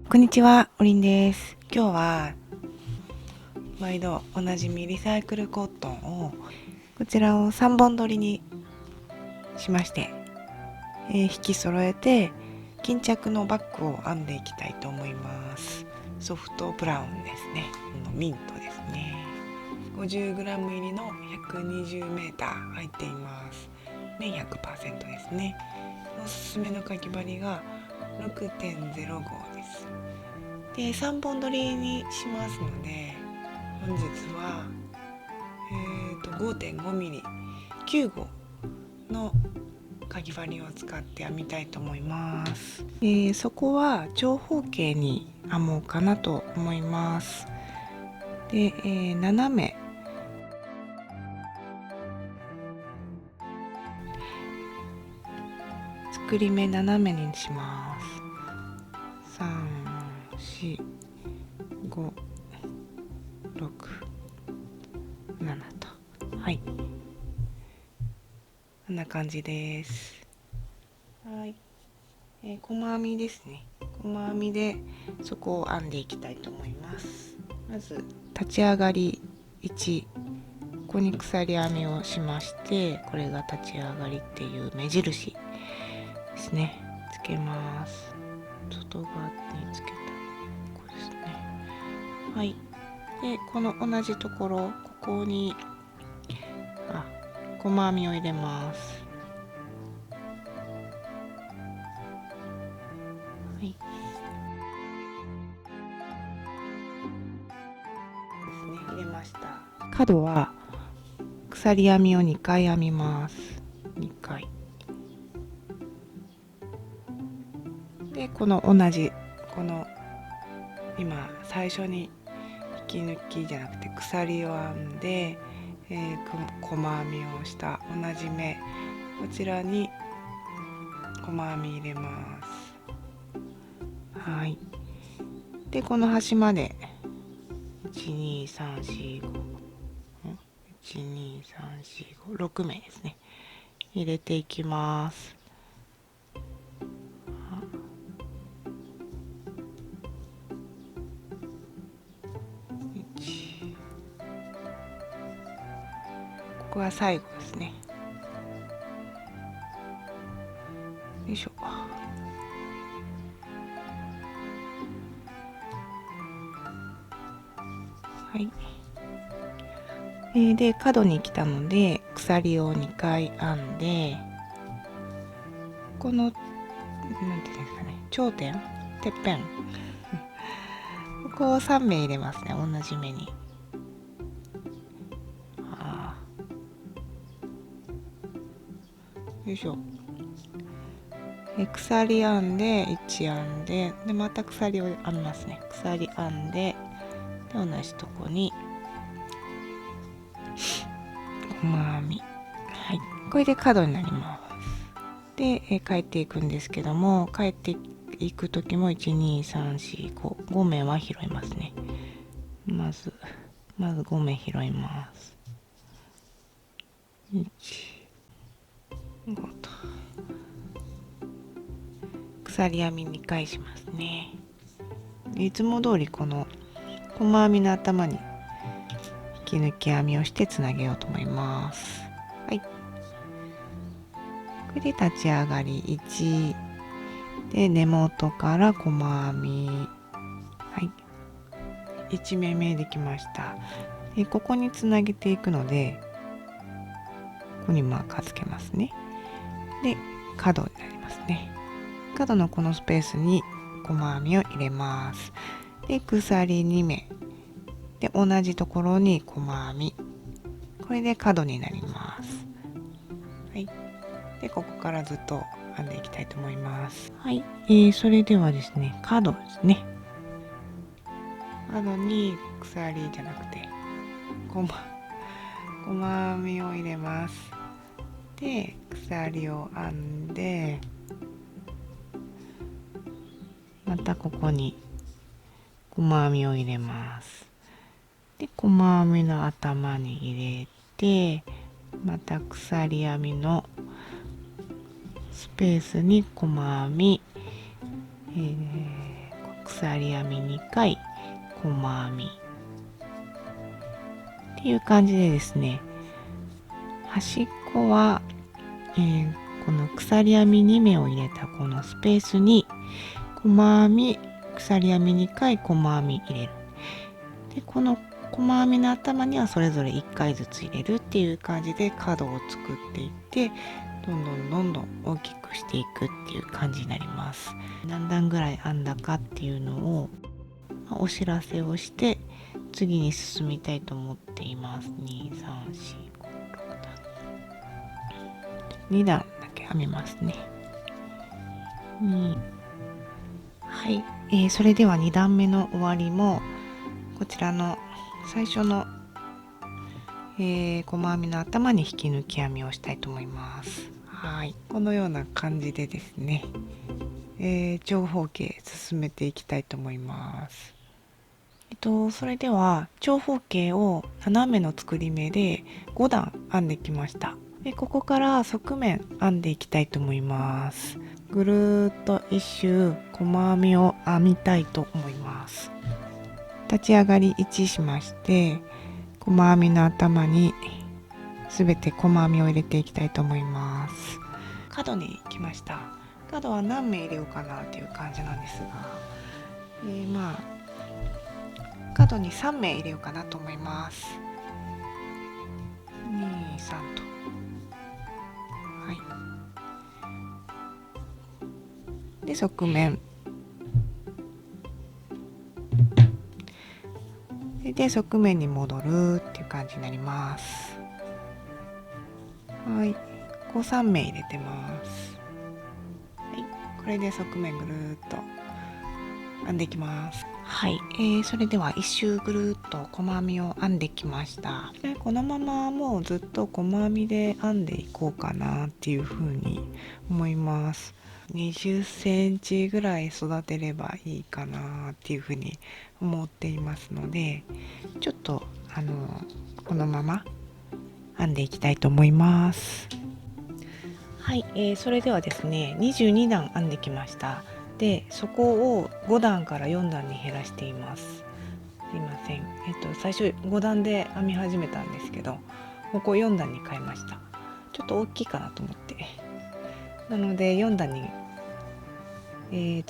こんにちは、おりんです。今日は毎度おなじみリサイクルコットンをこちらを3本取りにしまして、引き揃えて巾着のバッグを編んでいきたいと思います。ソフトブラウンですね。ミントですね。50g 入りの 120m 入っています。綿 100% ですね。おすすめのかぎ針が 6.05 です。で3本取りにしますので、本日は、5.5mm 9号のかぎ針を使って編みたいと思います。そこは長方形に編もうかなと思います。で、斜め作り目斜めにします。3、4、5、6、7と、はい、こんな感じです。はい、細編みですね。細編みでそこを編んでいきたいと思います。まず立ち上がり1、ここに鎖編みをしまして、これが立ち上がりっていう目印ですね。つけます。外側につけた、ここですね。はい。でこの同じところ、ここに細編みを入れます。はい。ですね、入れました。角は鎖編みを2回編みます。2回で、この同じこの今最初に引き抜きじゃなくて鎖を編んで、細編みをした同じ目、こちらに細編み入れます。はい。でこの端まで12345 12345 6目ですね、入れていきます。ここは最後ですね。よいしょ。はい。で角に来たので鎖を2回編んで、このなんていうんですかね、頂点、てっぺんここを3目入れますね、同じ目に。よいしょ。鎖編んで1編んで、でまた鎖を編みますね。鎖編んで、で同じとこに細編み、はい、これで角になります。で、帰っていくんですけども、帰っていく時も12345目は拾いますね。まず5目拾います。1、5と鎖編み2回しますね。いつも通りこの細編みの頭に引き抜き編みをしてつなげようと思います。はい。これで立ち上がり1で、根元から細編み、はい、1目目できました。でここにつなげていくので、ここにマーカーつけますね。で角になりますね。角のこのスペースに細編みを入れます。で鎖2目で同じところに細編み、これで角になります。はい。でここからずっと編んでいきたいと思います。はい。それではですね、角ですね。角に鎖じゃなくて細編みを入れます。で鎖を編んで、またここに細編みを入れます。で細編みの頭に入れて、また鎖編みのスペースに細編み、鎖編み2回細編みっていう感じでですね、端っこは、この鎖編み2目を入れたこのスペースに細編み鎖編み2回細編み入れる。でこの細編みの頭にはそれぞれ1回ずつ入れるっていう感じで角を作っていって、どんどん大きくしていくっていう感じになります。何段ぐらい編んだかっていうのをお知らせをして次に進みたいと思っています。2、3、4、5、6段。2段だけ編みますね。はい、それでは2段目の終わりもこちらの最初の、細編みの頭に引き抜き編みをしたいと思います。はい、このような感じでですね、長方形進めていきたいと思います。それでは長方形を斜めの作り目で5段編んできました。でここから側面編んでいきたいと思います。ぐるーっと一周細編みを編みたいと思います。立ち上がり1しまして、細編みの頭にすべて細編みを入れていきたいと思います。角に来ました。角は何目入れようかなっていう感じなんですが、角に3目入れようかなと思います。2、3と。はい。で、側面。で、側面に戻るっていう感じになります。はい。こう3目入れてます。はい。これで側面ぐるーっと編んでいきます。はい、それでは一周ぐるっと細編みを編んできました。でこのままもうずっと細編みで編んでいこうかなっていうふうに思います。20センチぐらい育てればいいかなっていうふうに思っていますので、ちょっとこのまま編んでいきたいと思います。はい、それではですね、22段編んできました。でそこを5段から4段に減らしています。すいません、最初5段で編み始めたんですけど、ここ4段に変えました。ちょっと大きいかなと思って、なので4段に、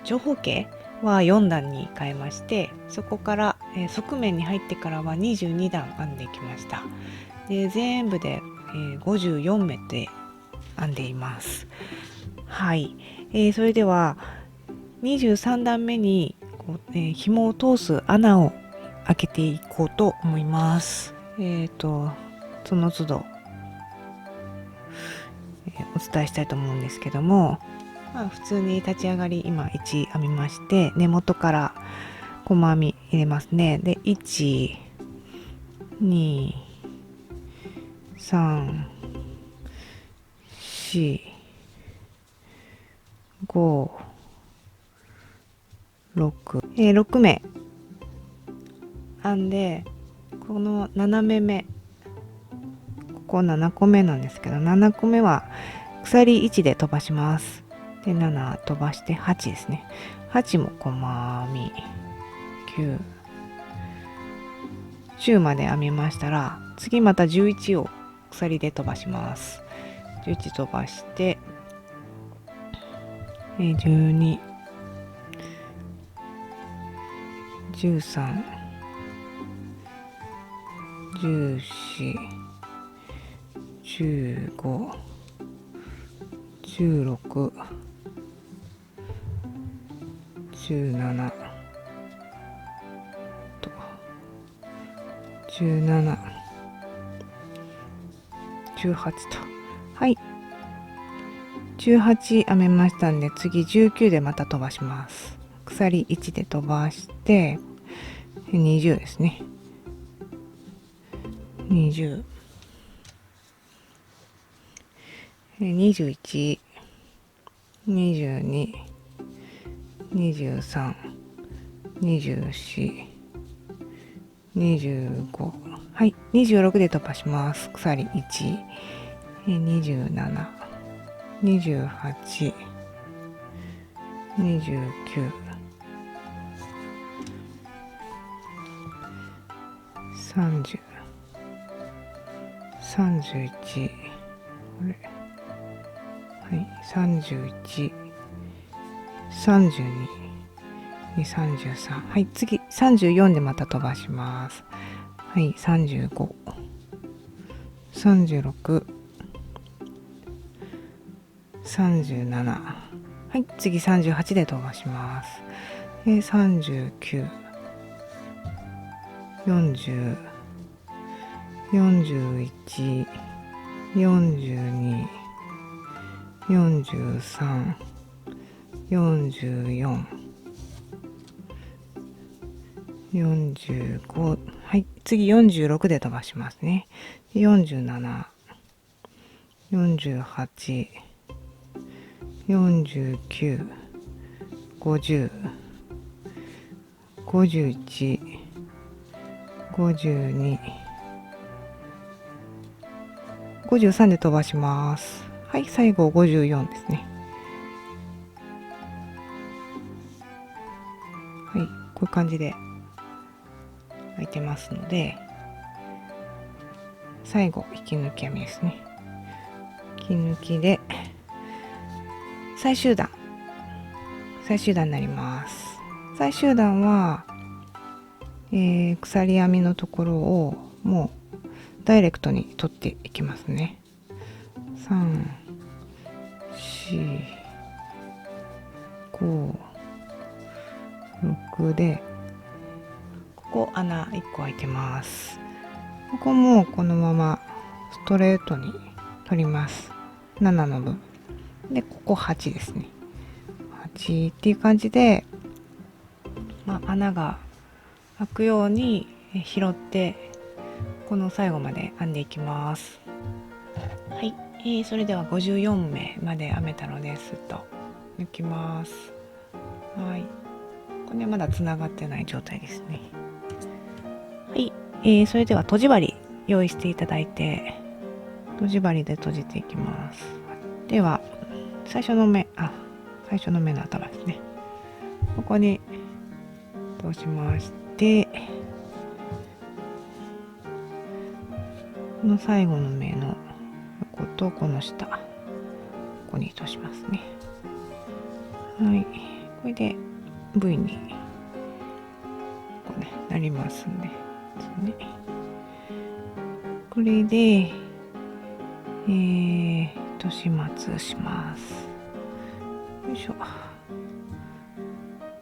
長方形は4段に変えまして、そこから、側面に入ってからは22段編んでいきました。で全部で、54目で編んでいます。はい、それでは23段目に紐を通す穴を開けていこうと思います。その都度、お伝えしたいと思うんですけども、普通に立ち上がり今1編みまして、根元から細編み入れますね。で1、2、3、4、5、6目編んで、この7目目、ここ7個目なんですけど、7個目は鎖1で飛ばします。で7飛ばして8ですね。8も細編み、9、10まで編みましたら、次また11を鎖で飛ばします。11飛ばして、12、13、14、15、16、17と17、18と、はい、18編めましたんで、次19でまた飛ばします。鎖1で飛ばして20ですね。20、21、22、23、24、25、はい、26で飛ばします。鎖1、27、28、29、30、31、これ、はい、31、32、33、はい、次、34でまた飛ばします。はい、35、36、37、はい、次38で飛ばします。39、40、41、42、43、44、45、はい、次46で飛ばしますね。47、48、49、50、51、52、53で飛ばします。はい、最後54ですね。はい、こういう感じで開いてますので、最後引き抜き編みですね。引き抜きで最終段になります。最終段は、鎖編みのところをもうダイレクトに取っていきますね。3、4、5、6で、ここ穴1個開いてます。ここもこのままストレートに取ります。7の部分で、ここ8ですね。8っていう感じで、穴が開くように拾ってこの最後まで編んでいきます。はい、それでは54目まで編めたのですと抜きます。はい、これまだつながってない状態ですね。はい、それではとじ針用意していただいて、とじ針で閉じていきます。では最初の目の頭ですね。ここに通しまして、この最後の目の横とこの下、ここに通しますね。はい、これで V にこうねなりますんで、これで始末します。よいしょ。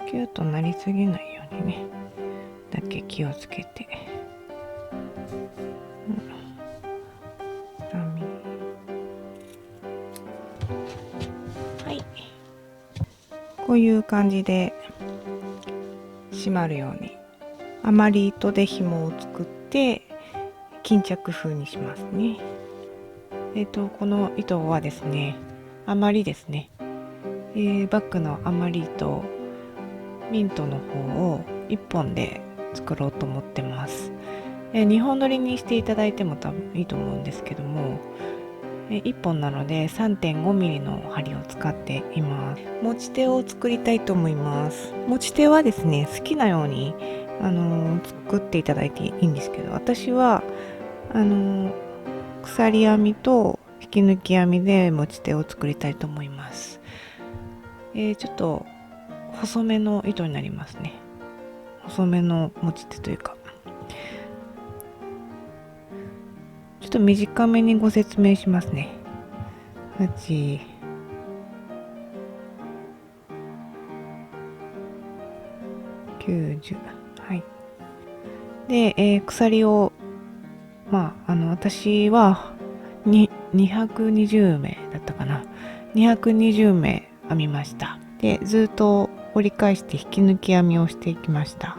キュッとなりすぎないようにねだけ気をつけて、はい、こういう感じで締まるように余り糸で紐を作って巾着風にしますね。この糸はですね、余りですね、バッグの余り糸ミントの方を1本で作ろうと思ってます。2本取りにしていただいても多分いいと思うんですけども、1本なので 3.5 ミリの針を使っています。持ち手を作りたいと思います。持ち手はですね、好きなように作っていただいていいんですけど、私は鎖編みと引き抜き編みで持ち手を作りたいと思います。ちょっと細めの糸になりますね。細めの持ち手というか、ちょっと短めにご説明しますね。8、90、はい。で、鎖を私は220目だったかな、220目編みました。でずっと折り返して引き抜き編みをしていきました。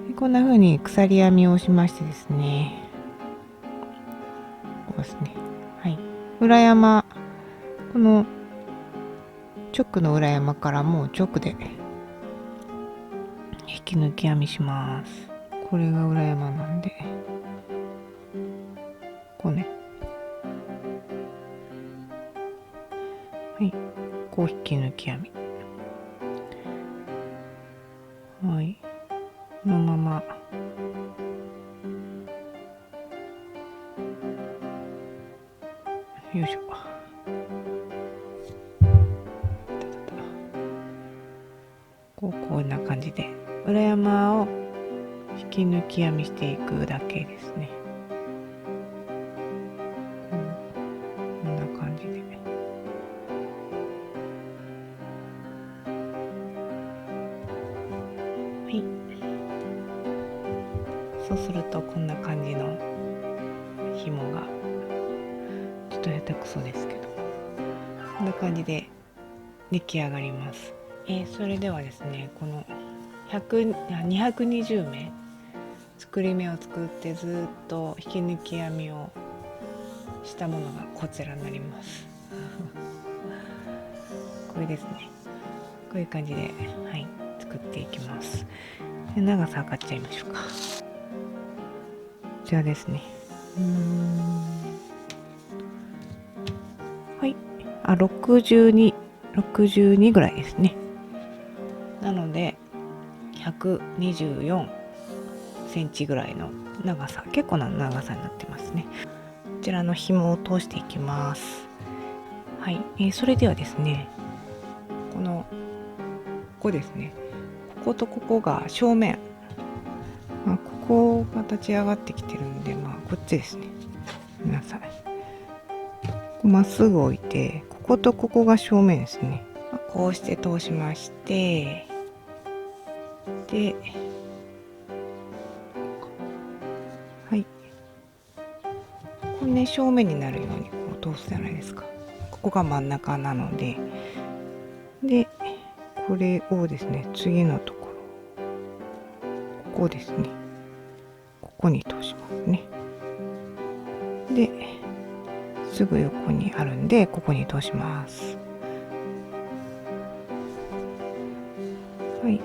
でこんな風に鎖編みをしましてですね、こうですね、はい、裏山、この直の裏山からもう直で引き抜き編みします。これが裏山なんで、こうね、はい、こう引き抜き編み、はい、このままこんな感じで裏山を引き抜き編みしていくだけですね。こんな感じで。はい。そうするとこんな感じの紐がちょっと下手くそですけど、こんな感じで出来上がります。それではですね、この220目作り目を作ってずっと引き抜き編みをしたものがこちらになりますこれですね。こういう感じで、はい、作っていきます。で、長さ測っちゃいましょうか。こちらですね。はい、62ぐらいですね。なので124センチぐらいの長さ、結構な長さになってますね。こちらの紐を通していきます。はい、それではですね、ここですね、こことここが正面、ここが立ち上がってきてるんで、こっちですね。皆さんまっすぐ置いて、こことここが正面ですね。こうして通しまして、で、はい、これね、正面になるようにこう通すじゃないですか。ここが真ん中なので、でこれをですね、次のところ、ここですね、ここに通しますね。ですぐ横にあるんで、ここに通します。はい。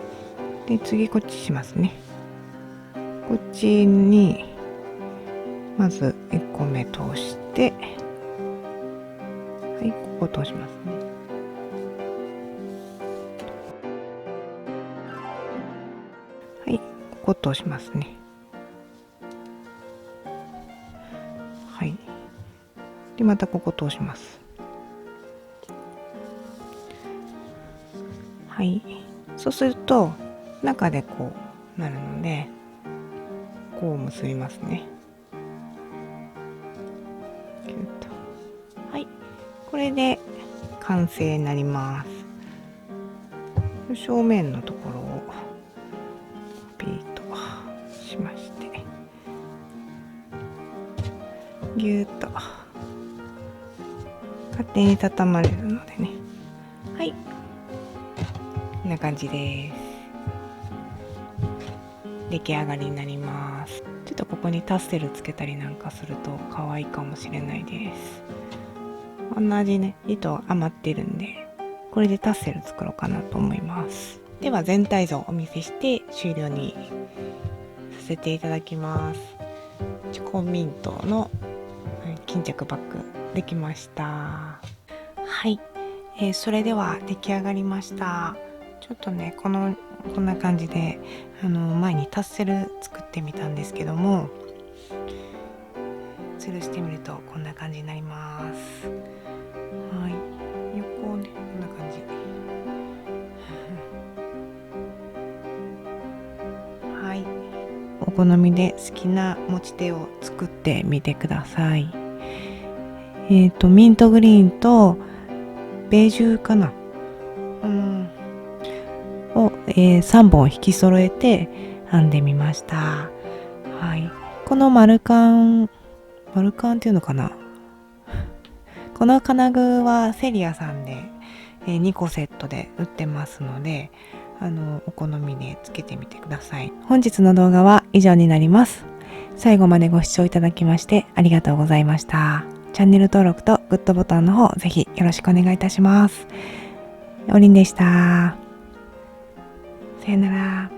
で、次こっちしますね。こっちにまず1個目通して、はい、ここ通しますね。はい、ここ通しますね。はい。で、またここ通します。はい。そうすると中でこうなるので、こう結びますね。キュッと。はい。これで完成になります。正面のところをピーッとしまして、ギューッと勝手に畳まれるのでね。はい。こんな感じです。出来上がりになります。ちょっとここにタッセルつけたりなんかすると可愛いかもしれないです。同じね、糸余ってるんで、これでタッセル作ろうかなと思います。では全体像をお見せして終了にさせていただきます。チョコミントの巾着バッグできました。はい、それでは出来上がりました。ちょっとね、こんな感じで前にタッセル作ってみたんですけども、吊るしてみるとこんな感じになります。はい、横をね、こんな感じはい、お好みで好きな持ち手を作ってみてください。ミントグリーンとベージュかな、を、3本引き揃えて編んでみました。はい、この丸カンっていうのかな、この金具はセリアさんで、2個セットで売ってますので、お好みでつけてみてください。本日の動画は以上になります。最後までご視聴いただきましてありがとうございました。チャンネル登録とグッドボタンの方ぜひよろしくお願いいたします。おりんでした。さよなら。